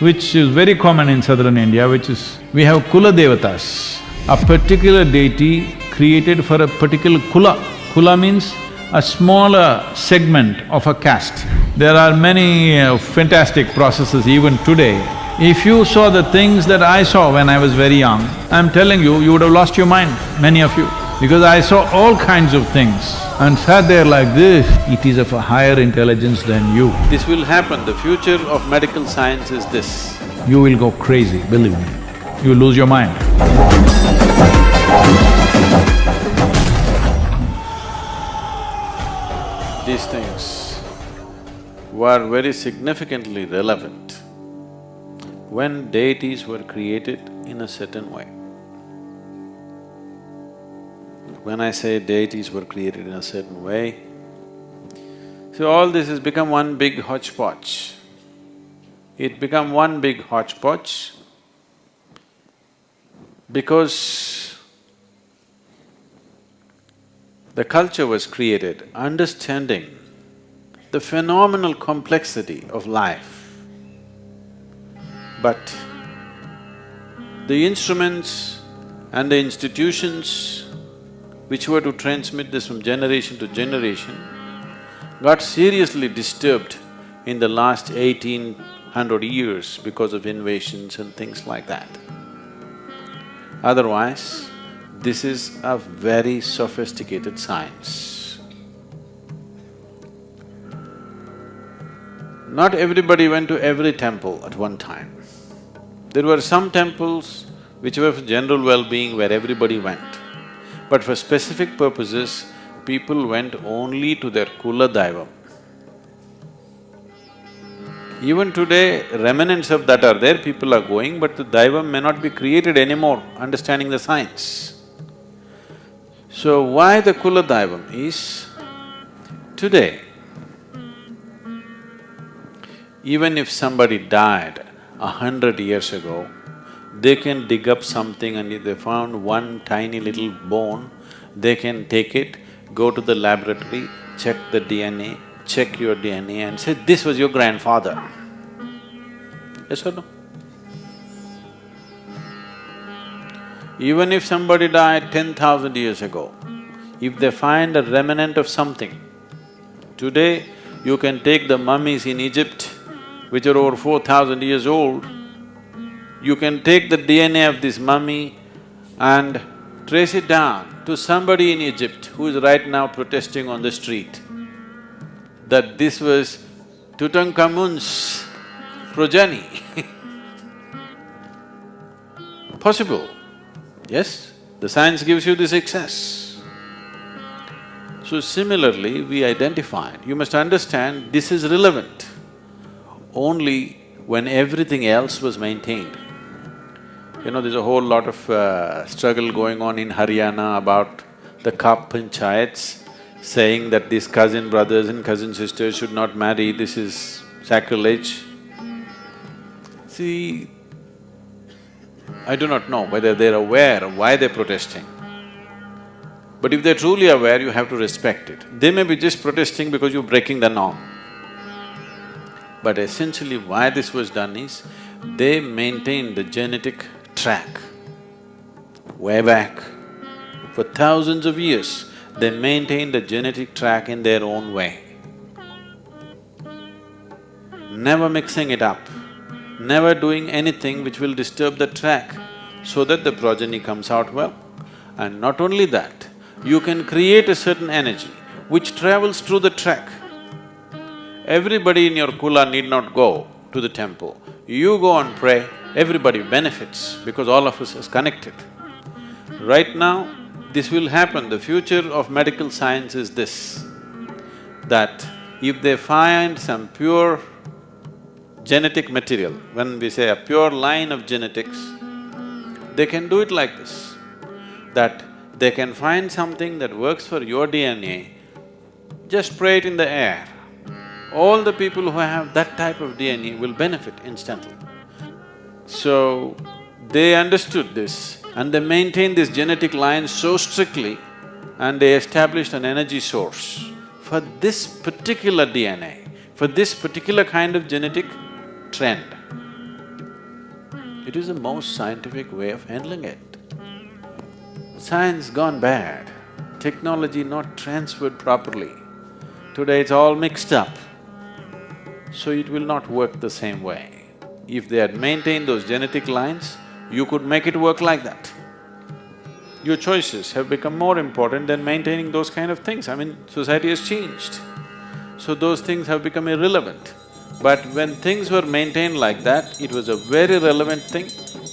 which is very common in southern India, which is… we have Kula Devatas, a particular deity created for a particular Kula. Kula means a smaller segment of a caste. There are many fantastic processes even today. If you saw the things that I saw when I was very young, I'm telling you, you would have lost your mind, many of you. Because I saw all kinds of things and sat there like this, it is of a higher intelligence than you. This will happen, the future of medical science is this. You will go crazy, believe me. You lose your mind. These things were very significantly relevant when deities were created in a certain way. When I say deities were created in a certain way, so all this has become one big hodgepodge. It become one big hodgepodge because the culture was created understanding the phenomenal complexity of life. But the instruments and the institutions which were to transmit this from generation to generation got seriously disturbed in the last 1800 years because of invasions and things like that. Otherwise, this is a very sophisticated science. Not everybody went to every temple at one time. There were some temples which were for general well-being where everybody went. But for specific purposes, people went only to their Kula Daivam. Even today, remnants of that are there, people are going, but the Daivam may not be created anymore, understanding the science. So why the Kula Daivam is, today, even if somebody died 100 years ago, they can dig up something and if they found one tiny little bone, they can take it, go to the laboratory, check the DNA, check your DNA and say, this was your grandfather. Yes or no? Even if somebody died 10,000 years ago, if they find a remnant of something, today you can take the mummies in Egypt, which are over 4,000 years old, you can take the DNA of this mummy and trace it down to somebody in Egypt who is right now protesting on the street, that this was Tutankhamun's progeny. Possible, yes? The science gives you this access. So similarly, we identified, you must understand this is relevant only when everything else was maintained. You know, there's a whole lot of struggle going on in Haryana about the Kap Panchayats saying that these cousin brothers and cousin sisters should not marry, this is sacrilege. See, I do not know whether they're aware of why they're protesting. But if they're truly aware, you have to respect it. They may be just protesting because you're breaking the norm. But essentially why this was done is, they maintained the genetic track way back. For thousands of years, they maintained the genetic track in their own way. Never mixing it up, never doing anything which will disturb the track so that the progeny comes out well. And not only that, you can create a certain energy which travels through the track. Everybody in your Kula need not go to the temple. You go and pray, everybody benefits because all of us is connected. Right now, this will happen, the future of medical science is this, that if they find some pure genetic material, when we say a pure line of genetics, they can do it like this, that they can find something that works for your DNA, just spray it in the air. All the people who have that type of DNA will benefit instantly. So, they understood this and they maintained this genetic line so strictly and they established an energy source for this particular DNA, for this particular kind of genetic trend. It is the most scientific way of handling it. Science gone bad, technology not transferred properly. Today it's all mixed up, so it will not work the same way. If they had maintained those genetic lines, you could make it work like that. Your choices have become more important than maintaining those kind of things. I mean, society has changed, so those things have become irrelevant. But when things were maintained like that, it was a very relevant thing.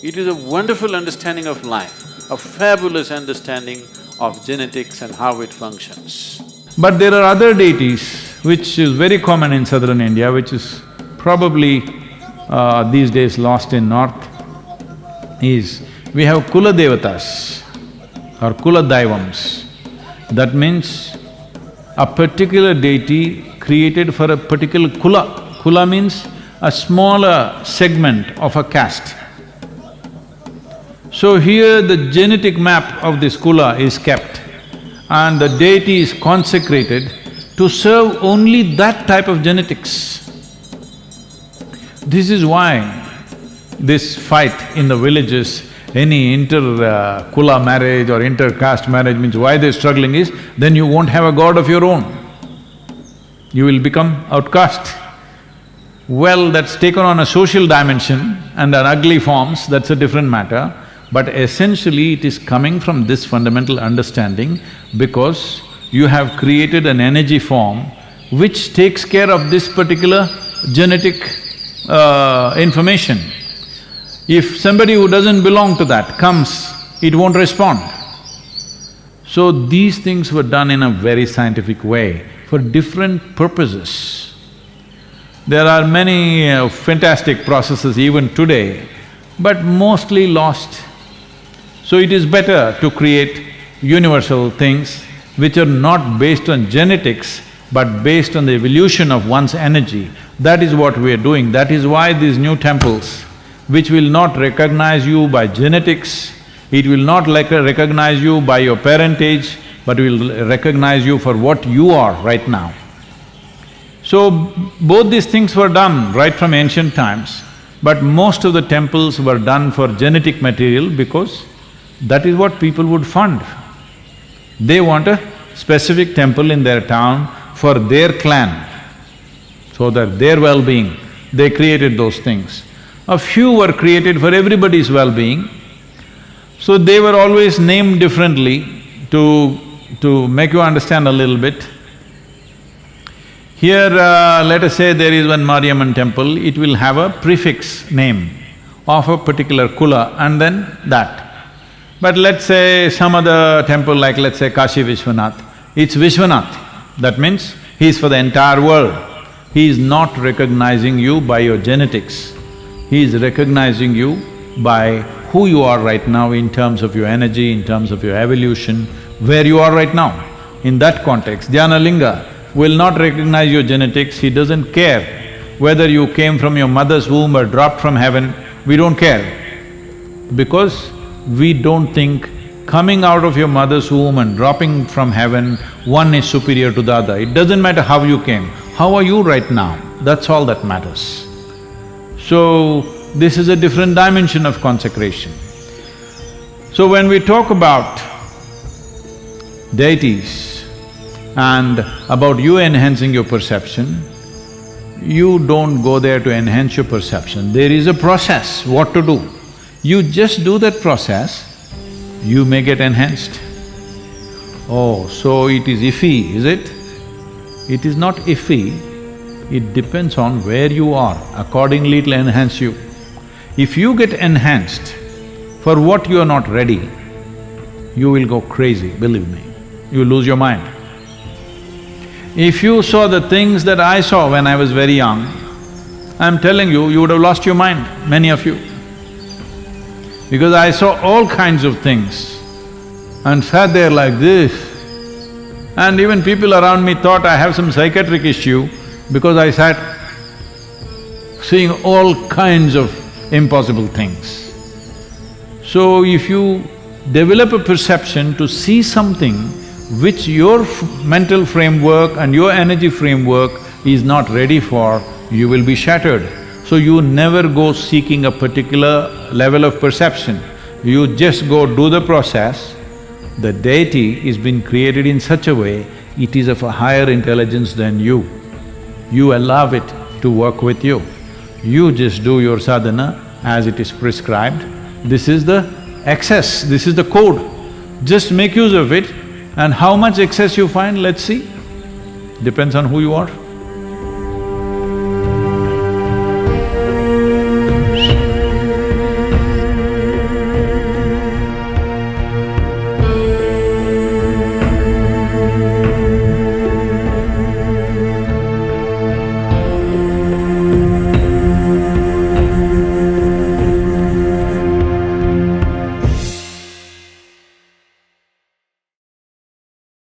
It is a wonderful understanding of life, a fabulous understanding of genetics and how it functions. But there are other deities which is very common in southern India, which is probably these days lost in north, is we have Kula Devatas or Kula Daivams. That means a particular deity created for a particular Kula. Kula means a smaller segment of a caste. So here the genetic map of this Kula is kept and the deity is consecrated to serve only that type of genetics. This is why this fight in the villages, any inter-Kula marriage or inter-caste marriage means why they're struggling is, then you won't have a god of your own. You will become outcast. Well, that's taken on a social dimension and an ugly forms, that's a different matter. But essentially it is coming from this fundamental understanding because you have created an energy form which takes care of this particular genetic information. If somebody who doesn't belong to that comes, it won't respond. So these things were done in a very scientific way for different purposes. There are many fantastic processes even today, but mostly lost. So it is better to create universal things which are not based on genetics but based on the evolution of one's energy. That is what we are doing. That is why these new temples, which will not recognize you by genetics, it will not recognize you by your parentage, but will recognize you for what you are right now. So both these things were done right from ancient times, but most of the temples were done for genetic material because that is what people would fund. They want a specific temple in their town for their clan, so that their well-being, they created those things. A few were created for everybody's well-being, so they were always named differently to make you understand a little bit. Here, let us say there is one Mariamman temple, it will have a prefix name of a particular Kula and then that. But let's say some other temple like let's say Kashi Vishwanath, it's Vishwanath. That means he is for the entire world. He is not recognizing you by your genetics. He is recognizing you by who you are right now in terms of your energy, in terms of your evolution, where you are right now. In that context, Dhyanalinga will not recognize your genetics, he doesn't care whether you came from your mother's womb or dropped from heaven, we don't care. Because we don't think coming out of your mother's womb and dropping from heaven, one is superior to the other. It doesn't matter how you came, how are you right now, that's all that matters. So, this is a different dimension of consecration. So when we talk about deities and about you enhancing your perception, you don't go there to enhance your perception. There is a process, what to do. You just do that process, you may get enhanced. Oh, so it is iffy, is it? It is not iffy, it depends on where you are, accordingly it'll enhance you. If you get enhanced for what you are not ready, you will go crazy, believe me, you lose your mind. If you saw the things that I saw when I was very young, I'm telling you, you would have lost your mind, many of you. Because I saw all kinds of things and sat there like this, and even people around me thought I have some psychiatric issue because I sat seeing all kinds of impossible things. So if you develop a perception to see something which your mental framework and your energy framework is not ready for, you will be shattered. So you never go seeking a particular level of perception. You just go do the process. The deity is been created in such a way, it is of a higher intelligence than you. You allow it to work with you. You just do your sadhana as it is prescribed. This is the excess, this is the code. Just make use of it, and how much excess you find, let's see. Depends on who you are.